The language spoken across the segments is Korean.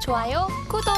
좋아요, 구독!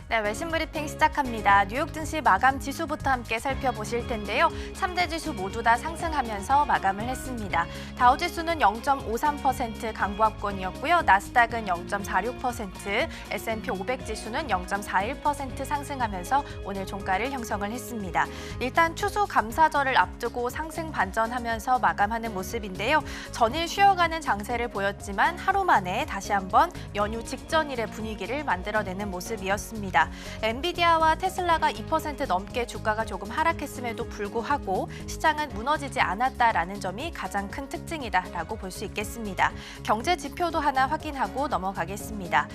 네, 외신 브리핑 시작합니다. 뉴욕 증시 마감 지수부터 함께 살펴보실 텐데요. 3대 지수 모두 다 상승하면서 마감을 했습니다. 다우 지수는 0.53% 강보합권이었고요. 나스닥은 0.46%, S&P 500 지수는 0.41% 상승하면서 오늘 종가를 형성을 했습니다. 일단 추수 감사절을 앞두고 상승 반전하면서 마감하는 모습인데요. 전일 쉬어가는 장세를 보였지만 하루 만에 다시 한번 연휴 직전일의 분위기를 만들어내는 모습이었습니다. 엔비디아와 테슬라가 2% 넘게 주가가 조금 하락했음에도 불구하고 시장은 무너지지 않았다라는 점이 가장 큰 특징이다라고 볼 수 있겠습니다. 경제 지표도 하나 확인하고 넘어가겠습니다.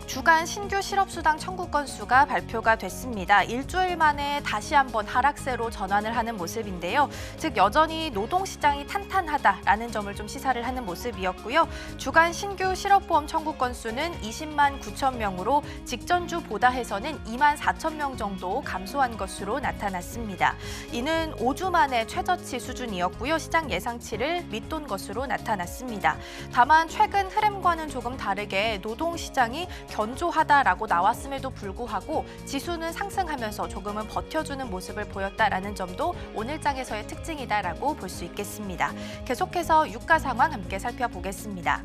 주간 신규 실업수당 청구 건수가 발표가 됐습니다. 일주일 만에 다시 한번 하락세로 전환을 하는 모습인데요. 즉 여전히 노동시장이 탄탄하다라는 점을 좀 시사를 하는 모습이었고요. 주간 신규 실업보험 청구 건수는 20만 9천 명으로 직전주 보다 해서는 2만 4천 명 정도 감소한 것으로 나타났습니다. 이는 5주 만에 최저치 수준이었고요. 시장 예상치를 밑돈 것으로 나타났습니다. 다만 최근 흐름과는 조금 다르게 노동시장이 견조하다라고 나왔음에도 불구하고 지수는 상승하면서 조금은 버텨주는 모습을 보였다라는 점도 오늘장에서의 특징이다라고 볼 수 있겠습니다. 계속해서 유가 상황 함께 살펴보겠습니다.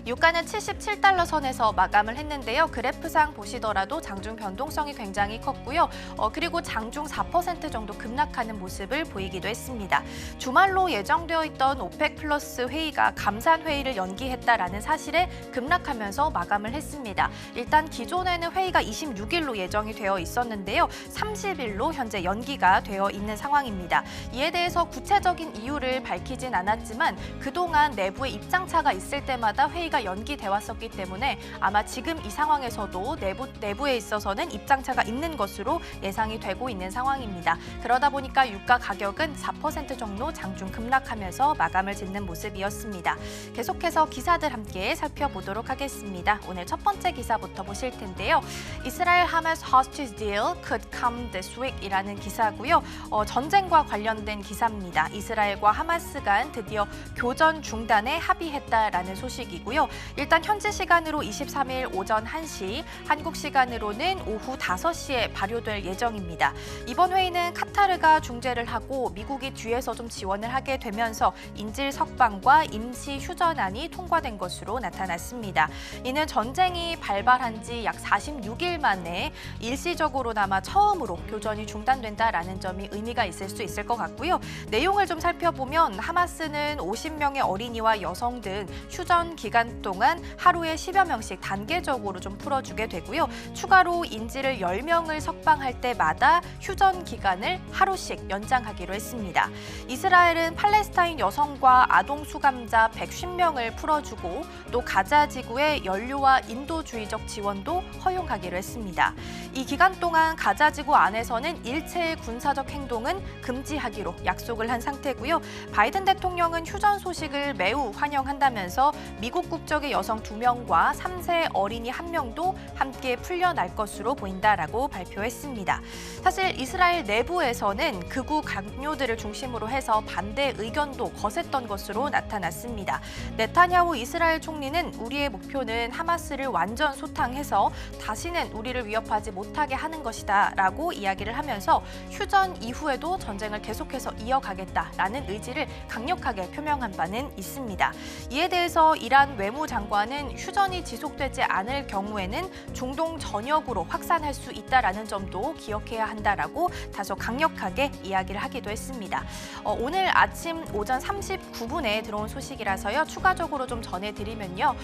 유가는 77달러 선에서 마감을 했는데요. 그래프상 보시더라도 장중 변동성이 굉장히 컸고요. 그리고 장중 4% 정도 급락하는 모습을 보이기도 했습니다. 주말로 예정되어 있던 오펙 플러스 회의가 감산 회의를 연기했다라는 사실에 급락하면서 마감을 했습니다. 일단 기존에는 회의가 26일로 예정이 되어 있었는데요. 30일로 현재 연기가 되어 있는 상황입니다. 이에 대해서 구체적인 이유를 밝히진 않았지만 그동안 내부에 입장차가 있을 때마다 회의가 연기돼 왔었기 때문에 아마 지금 이 상황에서도 내부에 있어서는 입장차가 있는 것으로 예상이 되고 있는 상황입니다. 그러다 보니까 유가 가격은 4% 정도 장중 급락하면서 마감을 짓는 모습이었습니다. 계속해서 기사들 함께 살펴보도록 하겠습니다. 오늘 첫 번째 기사부터 보실 텐데요. 이스라엘 하마스 hostage deal could come this week 이라는 기사고요. 전쟁과 관련된 기사입니다. 이스라엘과 하마스 간 드디어 교전 중단에 합의했다라는 소식이고요. 일단 현지 시간으로 23일 오전 1시, 한국 시간으로는 오후 5시에 발효될 예정입니다. 이번 회의는 카타르가 중재를 하고 미국이 뒤에서 좀 지원을 하게 되면서 인질 석방과 임시 휴전안이 통과된 것으로 나타났습니다. 이는 전쟁이 발발한 지 약 46일 만에 일시적으로나마 처음으로 교전이 중단된다라는 점이 의미가 있을 수 있을 것 같고요. 내용을 좀 살펴보면 하마스는 50명의 어린이와 여성 등 휴전 기간 동안 하루에 10여 명씩 단계적으로 좀 풀어주게 되고요. 추가로 인질을 10명을 석방할 때마다 휴전 기간을 하루씩 연장하기로 했습니다. 이스라엘은 팔레스타인 여성과 아동 수감자 150명을 풀어주고 또 가자 지구의 연료와 인도주의적 지원도 허용하기로 했습니다. 이 기간 동안 가자 지구 안에서는 일체의 군사적 행동은 금지하기로 약속을 한 상태고요. 바이든 대통령은 휴전 소식을 매우 환영한다면서 미국 국적의 여성 2명과 3세 어린이 1명도 함께 풀려날 것으로 보인다라고 발표했습니다. 사실 이스라엘 내부에서는 극우 강요들을 중심으로 해서 반대 의견도 거셌던 것으로 나타났습니다. 네타냐후 이스라엘 총리는 우리의 목표는 하마스를 완전 소탕해서 다시는 우리를 위협하지 못하게 하는 것이다 라고 이야기를 하면서 휴전 이후에도 전쟁을 계속해서 이어가겠다라는 의지를 강력하게 표명한 바는 있습니다. 이에 대해서 이란 외무장관은 휴전이 지속되지 않을 경우에는 중동 전역으로 확산할 수 있다라는 점도 기억해야 한다라고 다소 강력하게 이야기를 하기도 했습니다. 오늘 아침 오전 39분에 들어온 소식이라서요. 추가적으로 좀 전해드리면요.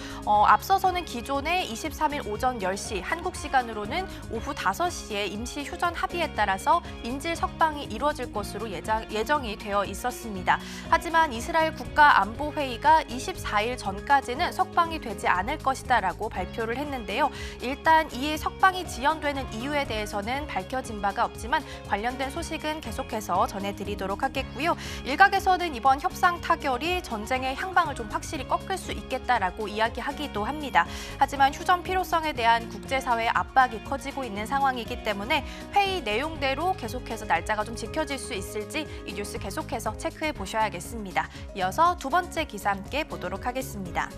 앞서서는 기존의 23일 오전 10시, 한국 시간으로는 오후 5시에 임시 휴전 합의에 따라서 인질 석방이 이루어질 것으로 예정이 되어 있었습니다. 하지만 이스라엘 국가안보회의가 24일 전까지는 석방이 되지 않을 것이다라고 발표를 했는데요. 일단 이에 석방이 지연되는 이유에 대해서는 밝혀진 바가 없지만 관련된 소식은 계속해서 전해드리도록 하겠고요. 일각에서는 이번 협상 타결이 전쟁의 향방을 좀 확실히 꺾을 수 있겠다라고 이야기하기도 합니다. 하지만 휴전 필요성에 대한 국제사회의 압박이 커지고 있는 상황이기 때문에 회의 내용대로 계속해서 날짜가 좀 지켜질 수 있을지 이 뉴스 계속해서 체크해 보셔야겠습니다. 이어서 두 번째 기사 함께 보도록 하겠습니다.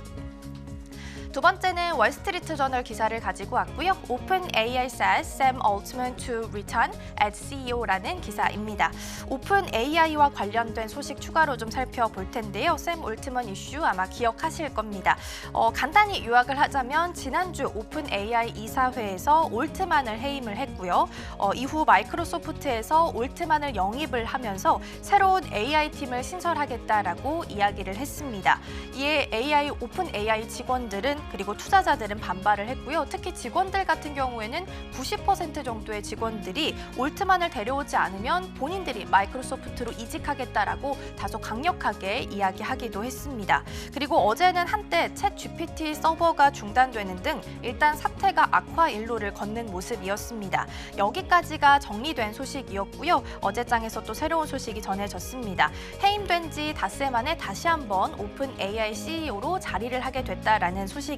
두 번째는 월스트리트 저널 기사를 가지고 왔고요. OpenAI says Sam Altman to return as CEO라는 기사입니다. OpenAI와 관련된 소식 추가로 좀 살펴볼 텐데요. 샘 올트먼 이슈 아마 기억하실 겁니다. 간단히 요약을 하자면 지난주 OpenAI 이사회에서 올트만을 해임을 했고요. 이후 마이크로소프트에서 올트만을 영입을 하면서 새로운 AI 팀을 신설하겠다라고 이야기를 했습니다. 이에 OpenAI 직원들은 그리고 투자자들은 반발을 했고요. 특히 직원들 같은 경우에는 90% 정도의 직원들이 올트만을 데려오지 않으면 본인들이 마이크로소프트로 이직하겠다라고 다소 강력하게 이야기하기도 했습니다. 그리고 어제는 한때 챗 GPT 서버가 중단되는 등 일단 사태가 악화 일로를 걷는 모습이었습니다. 여기까지가 정리된 소식이었고요. 어제장에서 또 새로운 소식이 전해졌습니다. 해임된 지 닷새 만에 다시 한번 오픈AI CEO로 자리를 하게 됐다라는 소식입니다.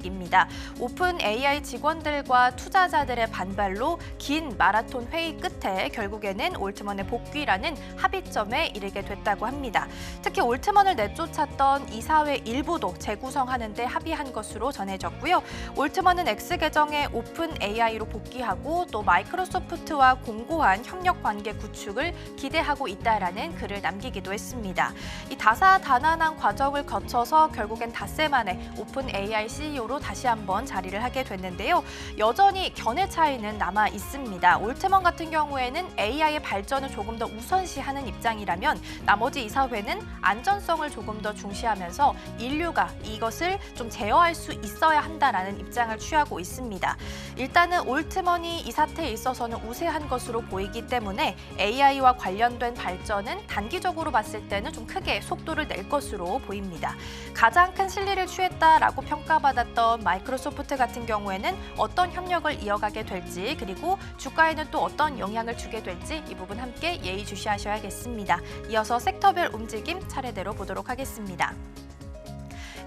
오픈AI 직원들과 투자자들의 반발로 긴 마라톤 회의 끝에 결국에는 올트먼의 복귀라는 합의점에 이르게 됐다고 합니다. 특히 올트먼을 내쫓았던 이사회 일부도 재구성하는 데 합의한 것으로 전해졌고요. 올트먼은 X 계정에 오픈AI로 복귀하고 또 마이크로소프트와 공고한 협력 관계 구축을 기대하고 있다라는 글을 남기기도 했습니다. 이 다사다난한 과정을 거쳐서 결국엔 닷새 만에 오픈AI CEO로 다시 한번 자리를 하게 됐는데요. 여전히 견해 차이는 남아 있습니다. 올트먼 같은 경우에는 AI의 발전을 조금 더 우선시하는 입장이라면 나머지 이사회는 안전성을 조금 더 중시하면서 인류가 이것을 좀 제어할 수 있어야 한다라는 입장을 취하고 있습니다. 일단은 올트먼이 이 사태에 있어서는 우세한 것으로 보이기 때문에 AI와 관련된 발전은 단기적으로 봤을 때는 좀 크게 속도를 낼 것으로 보입니다. 가장 큰 실리를 취했다라고 평가받았던 마이크로소프트 같은 경우에는 어떤 협력을 이어가게 될지 그리고 주가에는 또 어떤 영향을 주게 될지 이 부분 함께 예의주시하셔야겠습니다. 이어서 섹터별 움직임 차례대로 보도록 하겠습니다.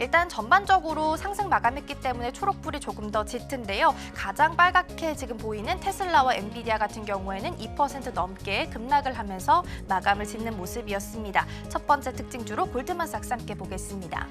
일단 전반적으로 상승 마감했기 때문에 초록불이 조금 더 짙은데요. 가장 빨갛게 지금 보이는 테슬라와 엔비디아 같은 경우에는 2% 넘게 급락을 하면서 마감을 짓는 모습이었습니다. 첫 번째 특징주로 골드만삭스 함께 보겠습니다.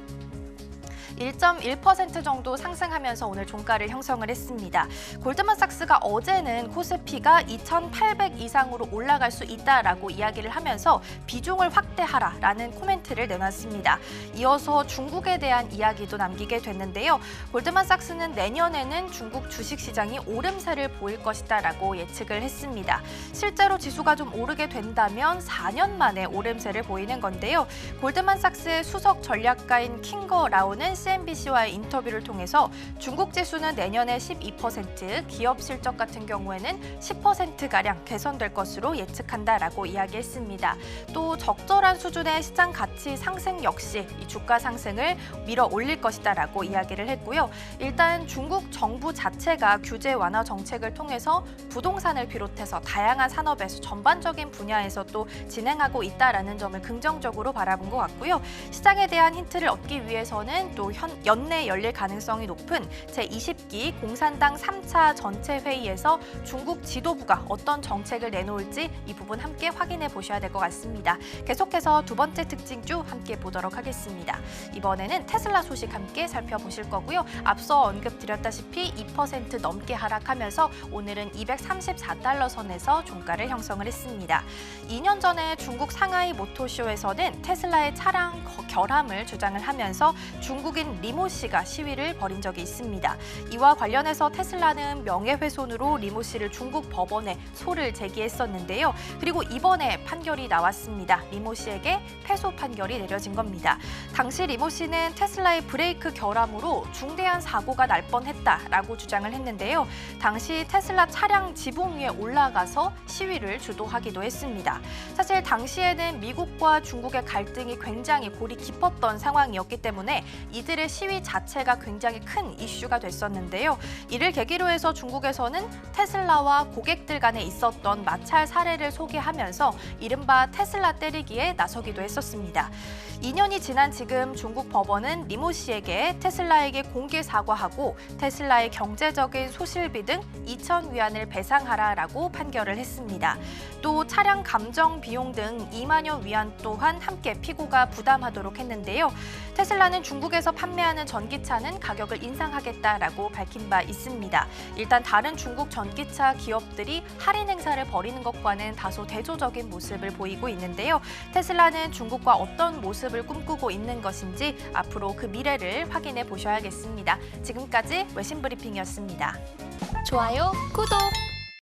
1.1% 정도 상승하면서 오늘 종가를 형성을 했습니다. 골드만삭스가 어제는 코스피가 2,800 이상으로 올라갈 수 있다라고 이야기를 하면서 비중을 확대하라라는 코멘트를 내놨습니다. 이어서 중국에 대한 이야기도 남기게 됐는데요. 골드만삭스는 내년에는 중국 주식시장이 오름세를 보일 것이다라고 예측을 했습니다. 실제로 지수가 좀 오르게 된다면 4년 만에 오름세를 보이는 건데요. 골드만삭스의 수석 전략가인 킹거 라오는 CNBC와의 인터뷰를 통해서 중국 지수는 내년에 12%, 기업 실적 같은 경우에는 10%가량 개선될 것으로 예측한다라고 이야기했습니다. 또 적절한 수준의 시장 가치 상승 역시 이 주가 상승을 밀어 올릴 것이다라고 이야기를 했고요. 일단 중국 정부 자체가 규제 완화 정책을 통해서 부동산을 비롯해서 다양한 산업에서 전반적인 분야에서 또 진행하고 있다라는 점을 긍정적으로 바라본 것 같고요. 시장에 대한 힌트를 얻기 위해서는 또 연내 열릴 가능성이 높은 제20기 공산당 3차 전체 회의에서 중국 지도부가 어떤 정책을 내놓을지 이 부분 함께 확인해 보셔야 될 것 같습니다. 계속해서 두 번째 특징주 함께 보도록 하겠습니다. 이번에는 테슬라 소식 함께 살펴보실 거고요. 앞서 언급드렸다시피 2% 넘게 하락하면서 오늘은 234달러 선에서 종가를 형성을 했습니다. 2년 전에 중국 상하이 모토쇼에서는 테슬라의 차량 결함을 주장을 하면서 중국인 리모 씨가 시위를 벌인 적이 있습니다. 이와 관련해서 테슬라는 명예훼손으로 리모 씨를 중국 법원에 소를 제기했었는데요. 그리고 이번에 판결이 나왔습니다. 리모 씨에게 패소 판결이 내려진 겁니다. 당시 리모 씨는 테슬라의 브레이크 결함으로 중대한 사고가 날 뻔했다라고 주장을 했는데요. 당시 테슬라 차량 지붕 위에 올라가서 시위를 주도하기도 했습니다. 사실 당시에는 미국과 중국의 갈등이 굉장히 골이 깊었던 상황이었기 때문에 이들의 시위 자체가 굉장히 큰 이슈가 됐었는데요. 이를 계기로 해서 중국에서는 테슬라와 고객들 간에 있었던 마찰 사례를 소개하면서 이른바 테슬라 때리기에 나서기도 했었습니다. 2년이 지난 지금 중국 법원은 리모 씨에게 테슬라에게 공개 사과하고 테슬라의 경제적인 소실비 등 2천 위안을 배상하라라고 판결을 했습니다. 또 차량 감정 비용 등 2만여 위안 또한 함께 피고가 부담하도록 했는데요. 테슬라는 중국에서 판매하는 전기차는 가격을 인상하겠다라고 밝힌 바 있습니다. 일단 다른 중국 전기차 기업들이 할인 행사를 벌이는 것과는 다소 대조적인 모습을 보이고 있는데요. 테슬라는 중국과 어떤 모습을 꿈꾸고 있는 것인지 앞으로 그 미래를 확인해 보셔야겠습니다. 지금까지 외신 브리핑이었습니다. 좋아요, 구독!